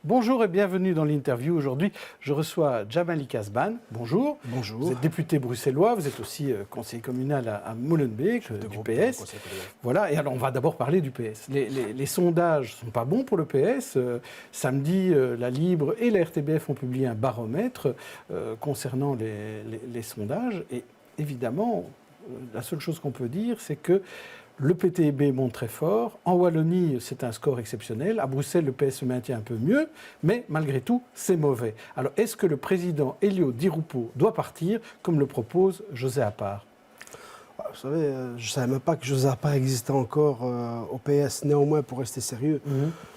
Bonjour et bienvenue dans l'interview. Aujourd'hui, je reçois Djamali Kasbane. Bonjour. Bonjour. Vous êtes député bruxellois, vous êtes aussi conseiller communal à Molenbeek, du PS. Voilà, et alors on va d'abord parler du PS. Les sondages ne sont pas bons pour le PS. Samedi, la Libre et la RTBF ont publié un baromètre concernant les sondages. Et évidemment, la seule chose qu'on peut dire, c'est que le PTB monte très fort. En Wallonie, c'est un score exceptionnel. À Bruxelles, le PS se maintient un peu mieux. Mais malgré tout, c'est mauvais. Alors, est-ce que le président Elio Di Rupo doit partir, comme le propose José Appart ? Vous savez, je ne savais même pas que José Appart existait encore au PS. Néanmoins, pour rester sérieux,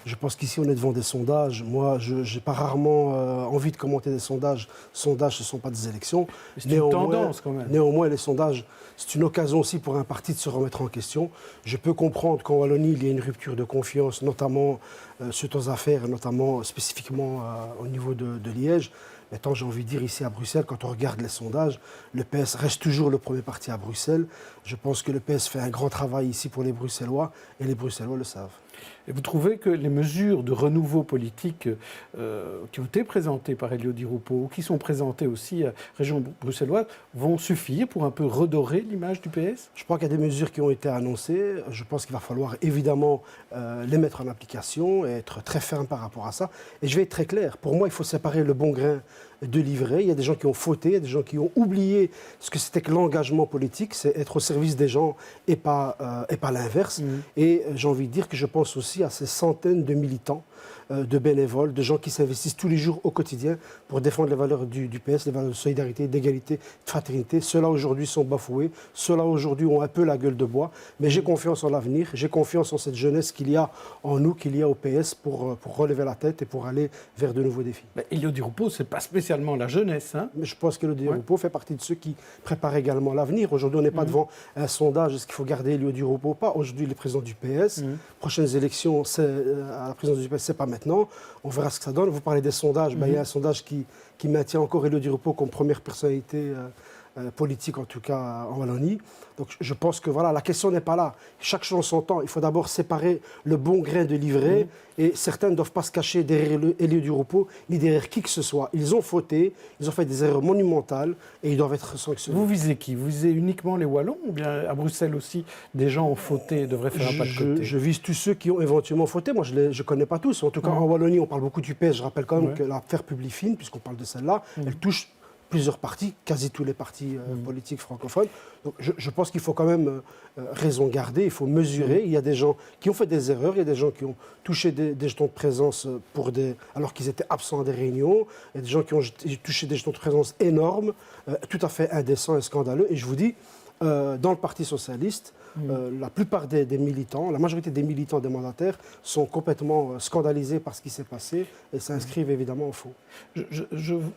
je pense qu'ici, on est devant des sondages. Moi, je n'ai pas rarement envie de commenter des sondages. Sondages, ce ne sont pas des élections. C'est une tendance, quand même. Néanmoins, les sondages, c'est une occasion aussi pour un parti de se remettre en question. Je peux comprendre qu'en Wallonie, il y a une rupture de confiance, notamment suite aux affaires, notamment spécifiquement au niveau de Liège. Maintenant, j'ai envie de dire, ici à Bruxelles, quand on regarde les sondages, le PS reste toujours le premier parti à Bruxelles. Je pense que le PS fait un grand travail ici pour les Bruxellois, et les Bruxellois le savent. Et vous trouvez que les mesures de renouveau politique qui ont été présentées par Elio Di Rupo, ou qui sont présentées aussi à la région bruxelloise, vont suffire pour un peu redorer l'image du PS ? Je crois qu'il y a des mesures qui ont été annoncées. Je pense qu'il va falloir évidemment les mettre en application et être très ferme par rapport à ça. Et je vais être très clair. Pour moi, il faut séparer le bon grain de l'ivraie. Il y a des gens qui ont fauté, il y a des gens qui ont oublié ce que c'était que l'engagement politique, c'est être au service des gens et pas l'inverse. Et j'ai envie de dire que je pense aussi à ces centaines de militants, de bénévoles, de gens qui s'investissent tous les jours au quotidien pour défendre les valeurs du PS, les valeurs de solidarité, d'égalité, de fraternité. Ceux-là aujourd'hui sont bafoués, ceux-là aujourd'hui ont un peu la gueule de bois, mais j'ai confiance en l'avenir, j'ai confiance en cette jeunesse qu'il y a en nous, qu'il y a au PS pour relever la tête et pour aller vers de nouveaux défis. Elio Di Rupo, ce n'est pas spécialement la jeunesse. Mais je pense que Elio Di Rupo fait partie de ceux qui préparent également l'avenir. Aujourd'hui, on n'est pas devant un sondage, est-ce qu'il faut garder Elio Di Rupo ou pas. Aujourd'hui, il est président du PS. Prochaines élections, à la présidence du PS, c'est pas maintenant. On verra ce que ça donne. Vous parlez des sondages. Il y a un sondage qui maintient encore Elio Di Rupo comme première personnalité politique, en tout cas en Wallonie. Donc je pense que voilà, la question n'est pas là. Chaque chose en son temps. Il faut d'abord séparer le bon grain de l'ivraie. Et certains ne doivent pas se cacher derrière Elio Di Rupo, ni derrière qui que ce soit. Ils ont fauté, ils ont fait des erreurs monumentales et ils doivent être sanctionnés. Vous visez qui ? Vous visez uniquement les Wallons ou bien à Bruxelles aussi, des gens ont fauté et devraient faire un pas de côté ? Je vise tous ceux qui ont éventuellement fauté. Moi, je ne connais pas tous. En tout cas, en Wallonie, on parle beaucoup du PS. Je rappelle quand même que l'affaire Publifine, puisqu'on parle de celle-là, elle touche plusieurs partis, quasi tous les partis politiques francophones. Donc je pense qu'il faut quand même raison garder, il faut mesurer. Il y a des gens qui ont fait des erreurs, il y a des gens qui ont touché des jetons de présence alors qu'ils étaient absents des réunions, il y a des gens qui ont touché des jetons de présence énormes, tout à fait indécents et scandaleux. Et je vous dis, dans le Parti socialiste, la plupart des militants, la majorité des militants, des mandataires, sont complètement scandalisés par ce qui s'est passé et s'inscrivent évidemment au faux.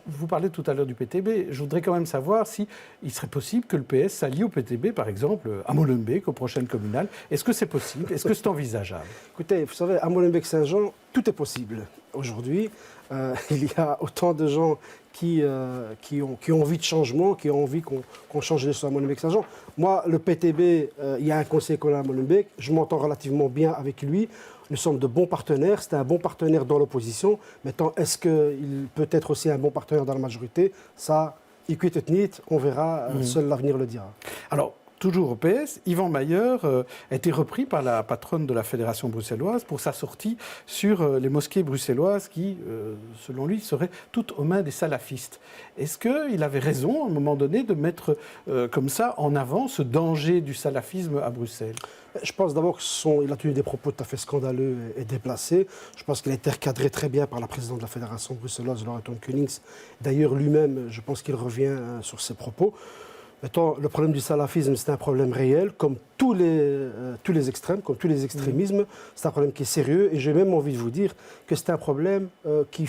Vous parlez tout à l'heure du PTB. Je voudrais quand même savoir s'il serait possible que le PS s'allie au PTB, par exemple, à Molenbeek, aux prochaines communales. Est-ce que c'est possible ? Est-ce que c'est envisageable ? Écoutez, vous savez, à Molenbeek-Saint-Jean, tout est possible. Aujourd'hui, il y a autant de gens qui ont envie de changement, qui ont envie qu'on change les choses à Molenbeek-Saint-Jean. Moi, le PTB, il y a un conseiller communal à Molenbeek, je m'entends relativement bien avec lui. Nous sommes de bons partenaires, c'était un bon partenaire dans l'opposition. Maintenant, est-ce qu'il peut être aussi un bon partenaire dans la majorité ? Ça, écoute et on verra, seul l'avenir le dira. Alors, toujours au PS, Yvan Mayer a été repris par la patronne de la Fédération bruxelloise pour sa sortie sur les mosquées bruxelloises qui, selon lui, seraient toutes aux mains des salafistes. Est-ce qu'il avait raison, à un moment donné, de mettre comme ça en avant ce danger du salafisme à Bruxelles ? Je pense d'abord qu'il a tenu des propos tout à fait scandaleux et déplacés. Je pense qu'il a été recadré très bien par la présidente de la Fédération bruxelloise, Laura Koenings. D'ailleurs, lui-même, je pense qu'il revient sur ses propos. Maintenant, le problème du salafisme, c'est un problème réel, comme tous les extrêmes, comme tous les extrémismes. C'est un problème qui est sérieux et j'ai même envie de vous dire que c'est un problème qui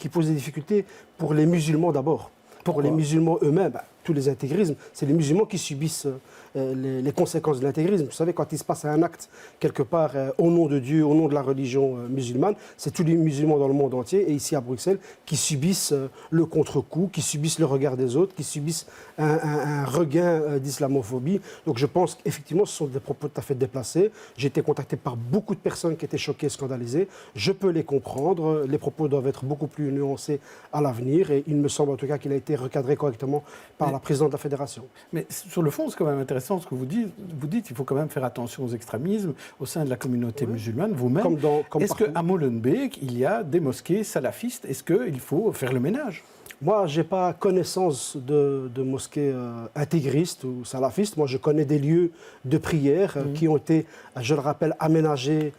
pose des difficultés pour les musulmans d'abord. Pour les musulmans eux-mêmes, tous les intégrismes, c'est les musulmans qui subissent les conséquences de l'intégrisme. Vous savez, quand il se passe un acte quelque part au nom de Dieu, au nom de la religion musulmane, c'est tous les musulmans dans le monde entier et ici à Bruxelles qui subissent le contre-coup, qui subissent le regard des autres, qui subissent un regain d'islamophobie. Donc je pense qu'effectivement ce sont des propos tout à fait déplacés. J'ai été contacté par beaucoup de personnes qui étaient choquées, scandalisées. Je peux les comprendre. Les propos doivent être beaucoup plus nuancés à l'avenir et il me semble en tout cas qu'il a été recadré correctement par la présidente de la fédération. Mais sur le fond, c'est quand même intéressant ce que vous dites. Vous dites qu'il faut quand même faire attention aux extrémismes au sein de la communauté musulmane, vous-même. Est-ce qu'à Molenbeek, il y a des mosquées salafistes? Est-ce qu'il faut faire le ménage? Moi, je n'ai pas connaissance de mosquées intégristes ou salafistes. Moi, je connais des lieux de prière qui ont été, je le rappelle, aménagés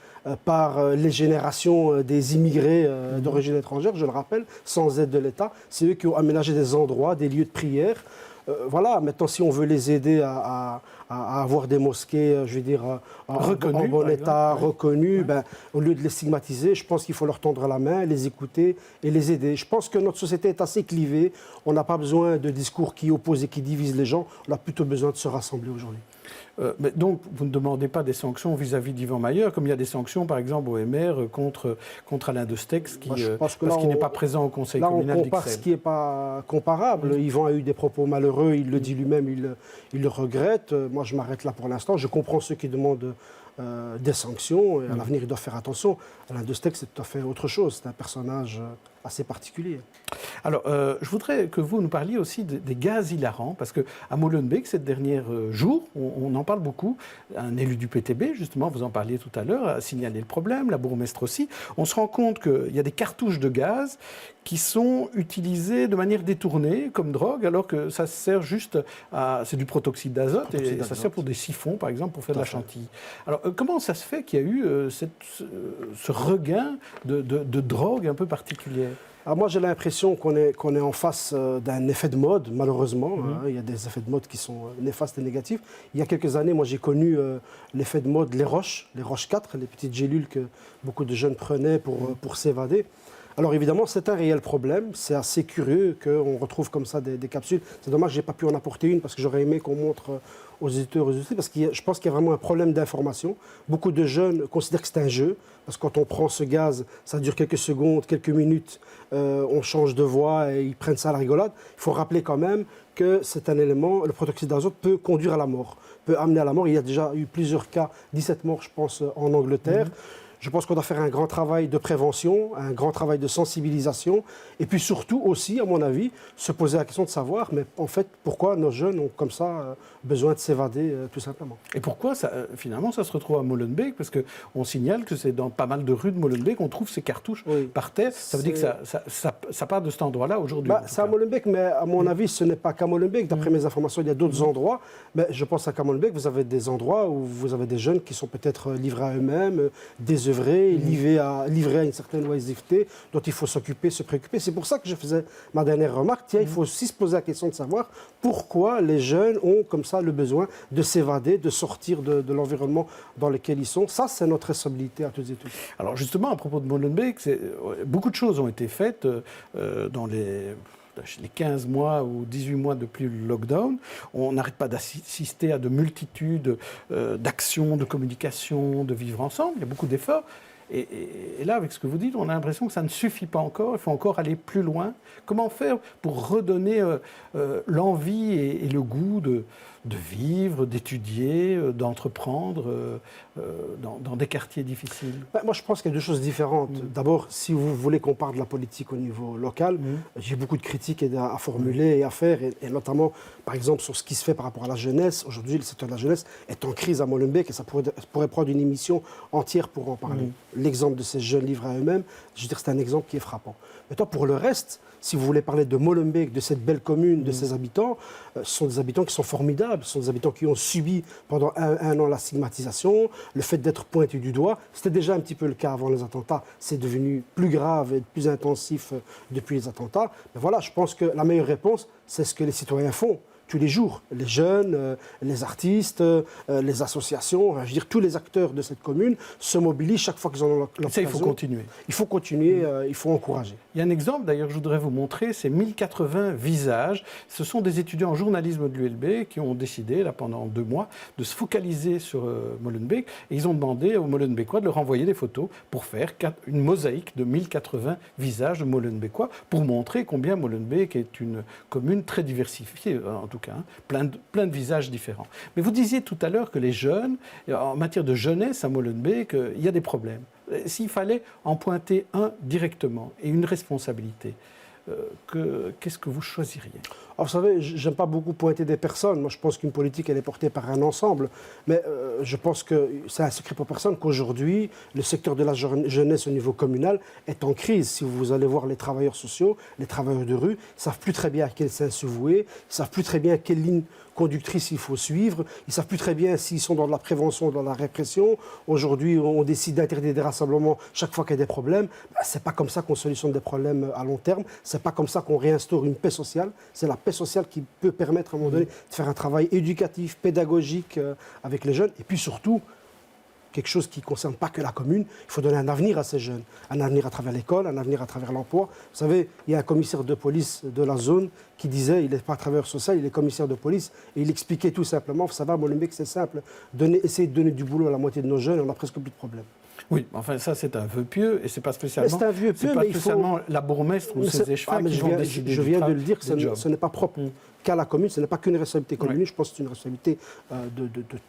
par les générations des immigrés d'origine étrangère, je le rappelle, sans aide de l'État. C'est eux qui ont aménagé des endroits, des lieux de prière. Voilà, maintenant, si on veut les aider à avoir des mosquées, je veux dire, en bon état, reconnues, ben, au lieu de les stigmatiser, je pense qu'il faut leur tendre la main, les écouter et les aider. Je pense que notre société est assez clivée. On n'a pas besoin de discours qui opposent et qui divisent les gens. On a plutôt besoin de se rassembler aujourd'hui. Mais donc, vous ne demandez pas des sanctions vis-à-vis d'Yvan Mayer, comme il y a des sanctions, par exemple, au MR contre Alain Destex, parce qu'il n'est pas présent au conseil communal d'Ixelles. On compare ce qui n'est pas comparable. Yvan a eu des propos malheureux, il le dit lui-même, il le regrette. Moi, je m'arrête là pour l'instant. Je comprends ceux qui demandent des sanctions. Et à l'avenir, ils doivent faire attention. Alain Destex, c'est tout à fait autre chose. C'est un personnage assez particulier. Alors, je voudrais que vous nous parliez aussi des gaz hilarants, parce qu'à Molenbeek, ces derniers jours, on en parle beaucoup. Un élu du PTB, justement, vous en parliez tout à l'heure, a signalé le problème, la bourgmestre aussi. On se rend compte qu'il y a des cartouches de gaz qui sont utilisées de manière détournée comme drogue, alors que ça sert juste à... C'est du protoxyde d'azote, et ça sert pour des siphons, par exemple, pour faire de la chantilly. Alors, comment ça se fait qu'il y a eu ce regain de drogue un peu particulière? Alors moi, j'ai l'impression qu'on est en face d'un effet de mode, malheureusement. Il y a des effets de mode qui sont néfastes et négatifs. Il y a quelques années, moi, j'ai connu l'effet de mode, les roches 4, les petites gélules que beaucoup de jeunes prenaient pour s'évader. Alors évidemment, c'est un réel problème. C'est assez curieux qu'on retrouve comme ça des capsules. C'est dommage que je n'ai pas pu en apporter une parce que j'aurais aimé qu'on montre aux éditeurs, parce que je pense qu'il y a vraiment un problème d'information. Beaucoup de jeunes considèrent que c'est un jeu, parce que quand on prend ce gaz, ça dure quelques secondes, quelques minutes, on change de voix et ils prennent ça à la rigolade. Il faut rappeler quand même que c'est un élément, le protoxyde d'azote peut conduire à la mort, peut amener à la mort. Il y a déjà eu plusieurs cas, 17 morts je pense en Angleterre. Je pense qu'on doit faire un grand travail de prévention, un grand travail de sensibilisation, et puis surtout aussi, à mon avis, se poser la question de savoir, mais en fait, pourquoi nos jeunes ont comme ça besoin de s'évader, tout simplement. Et pourquoi, finalement, ça se retrouve à Molenbeek? Parce qu'on signale que c'est dans pas mal de rues de Molenbeek, on trouve ces cartouches par terre. Ça veut dire que ça part de cet endroit-là aujourd'hui? C'est à Molenbeek, mais à mon avis, ce n'est pas qu'à Molenbeek. D'après mes informations, il y a d'autres endroits. Mais je pense qu'à Molenbeek, vous avez des endroits où vous avez des jeunes qui sont peut-être livrés à eux-mêmes, livrés à une certaine oisiveté dont il faut s'occuper, se préoccuper. C'est pour ça que je faisais ma dernière remarque. Tiens, il faut aussi se poser la question de savoir pourquoi les jeunes ont comme ça le besoin de s'évader, de sortir de l'environnement dans lequel ils sont. Ça, c'est notre responsabilité à tous et tous. Alors justement, à propos de Molenbeek, beaucoup de choses ont été faites dans les 15 mois ou 18 mois depuis le lockdown. On n'arrête pas d'assister à de multitudes d'actions, de communication, de vivre ensemble. Il y a beaucoup d'efforts. Et là, avec ce que vous dites, on a l'impression que ça ne suffit pas encore. Il faut encore aller plus loin. Comment faire pour redonner l'envie et le goût de vivre, d'étudier, d'entreprendre dans des quartiers difficiles? Moi, je pense qu'il y a deux choses différentes. D'abord, si vous voulez qu'on parle de la politique au niveau local, j'ai beaucoup de critiques à formuler et à faire, et notamment, par exemple, sur ce qui se fait par rapport à la jeunesse. Aujourd'hui, le secteur de la jeunesse est en crise à Molenbeek et ça pourrait prendre une émission entière pour en parler. L'exemple de ces jeunes livrés à eux-mêmes, je veux dire, c'est un exemple qui est frappant. Maintenant, pour le reste, si vous voulez parler de Molenbeek, de cette belle commune, de ses habitants, ce sont des habitants qui sont formidables, ce sont des habitants qui ont subi pendant un an la stigmatisation, le fait d'être pointés du doigt. C'était déjà un petit peu le cas avant les attentats, c'est devenu plus grave et plus intensif depuis les attentats. Mais voilà, je pense que la meilleure réponse, c'est ce que les citoyens font. tous les jours. Les jeunes, les artistes, les associations, je veux dire, tous les acteurs de cette commune se mobilisent chaque fois qu'ils en ont l'occasion. Ça, il faut continuer. Il faut continuer, il faut encourager. Il y a un exemple, d'ailleurs, je voudrais vous montrer, c'est 1080 visages. Ce sont des étudiants en journalisme de l'ULB qui ont décidé, là, pendant 2 mois, de se focaliser sur Molenbeek. Et ils ont demandé aux Molenbeekois de leur envoyer des photos pour faire une mosaïque de 1080 visages de Molenbeekois pour montrer combien Molenbeek est une commune très diversifiée, en tout cas, plein de visages différents. Mais vous disiez tout à l'heure que les jeunes, en matière de jeunesse à Molenbeek, il y a des problèmes. S'il fallait en pointer un directement et une responsabilité, qu'est-ce que vous choisiriez? Alors, vous savez, j'aime pas beaucoup pointer des personnes. Moi, je pense qu'une politique, elle est portée par un ensemble. Mais je pense que c'est un secret pour personne qu'aujourd'hui, le secteur de la jeunesse au niveau communal est en crise. Si vous allez voir les travailleurs sociaux, les travailleurs de rue, ils ne savent plus très bien à quel sens se vouer, ils ne savent plus très bien quelle ligne conductrice il faut suivre, ils ne savent plus très bien s'ils sont dans la prévention ou dans la répression. Aujourd'hui, on décide d'interdire des rassemblements chaque fois qu'il y a des problèmes. Ce n'est pas comme ça qu'on solutionne des problèmes à long terme. Ce n'est pas comme ça qu'on réinstaure une paix sociale. C'est la paix sociale qui peut permettre à un moment donné de faire un travail éducatif, pédagogique avec les jeunes. Et puis surtout, quelque chose qui ne concerne pas que la commune, il faut donner un avenir à ces jeunes. Un avenir à travers l'école, un avenir à travers l'emploi. Vous savez, il y a un commissaire de police de la zone qui disait, il n'est pas travailleur social, il est commissaire de police, et il expliquait tout simplement, vous savez, à Molenbeek, c'est simple, essayer de donner du boulot à la moitié de nos jeunes, on n'a presque plus de problème. Oui, enfin ça c'est un vœu pieux et c'est pas spécialement. C'est un vœu pieux, mais spécialement la bourgmestre ou ses échevins qui vont décider. Je viens de le dire, ce n'est pas propre qu'à la commune, ce n'est pas qu'une responsabilité commune. Je pense que c'est une responsabilité de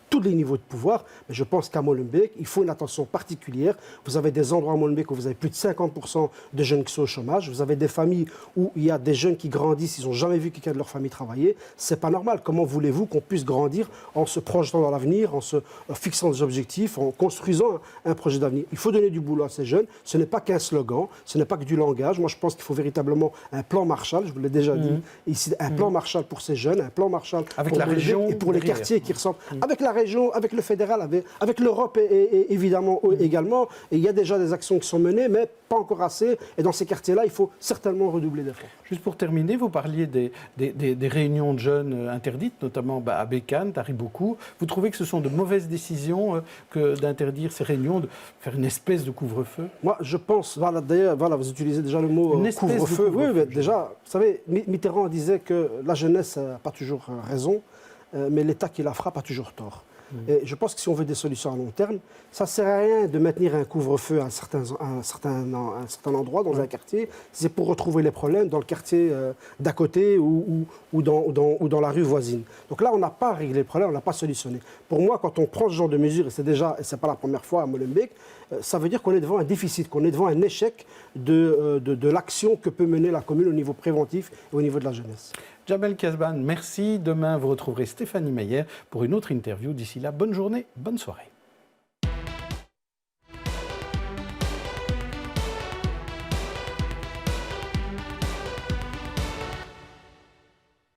tous les niveaux de pouvoir. Mais je pense qu'à Molenbeek, il faut une attention particulière. Vous avez des endroits à Molenbeek où vous avez plus de 50% de jeunes qui sont au chômage. Vous avez des familles où il y a des jeunes qui grandissent, ils n'ont jamais vu quelqu'un de leur famille travailler. C'est pas normal. Comment voulez-vous qu'on puisse grandir en se projetant dans l'avenir, en se fixant des objectifs, en construisant un projet d'avenir? Il faut donner du boulot à ces jeunes. Ce n'est pas qu'un slogan, ce n'est pas que du langage. Moi, je pense qu'il faut véritablement un plan Marshall, je vous l'ai déjà dit ici, un plan Marshall pour ces jeunes, un plan Marshall avec pour la région et pour les quartiers qui ressemblent. Avec la région, avec le fédéral, avec l'Europe et évidemment également. Et il y a déjà des actions qui sont menées, mais pas encore assez. Et dans ces quartiers-là, il faut certainement redoubler d'efforts. Juste pour terminer, vous parliez des réunions de jeunes interdites, notamment à Bécane, à Riboukou. Vous trouvez que ce sont de mauvaises décisions que d'interdire ces réunions, de faire une espèce de couvre-feu? Moi, je pense, d'ailleurs, vous utilisez déjà le mot couvre-feu. Oui, mais déjà, vous savez, Mitterrand disait que la jeunesse n'a pas toujours raison, mais l'État qui la frappe a toujours tort. Et je pense que si on veut des solutions à long terme, ça ne sert à rien de maintenir un couvre-feu à un certain endroit dans un quartier. C'est pour retrouver les problèmes dans le quartier d'à côté ou dans la rue voisine. Donc là, on n'a pas réglé le problème, on n'a pas solutionné. Pour moi, quand on prend ce genre de mesures, et c'est pas la première fois à Molenbeek, ça veut dire qu'on est devant un déficit, qu'on est devant un échec de l'action que peut mener la commune au niveau préventif et au niveau de la jeunesse. Djamel Kasbane, merci. Demain, vous retrouverez Stéphanie Meyer pour une autre interview. D'ici là, bonne journée, bonne soirée.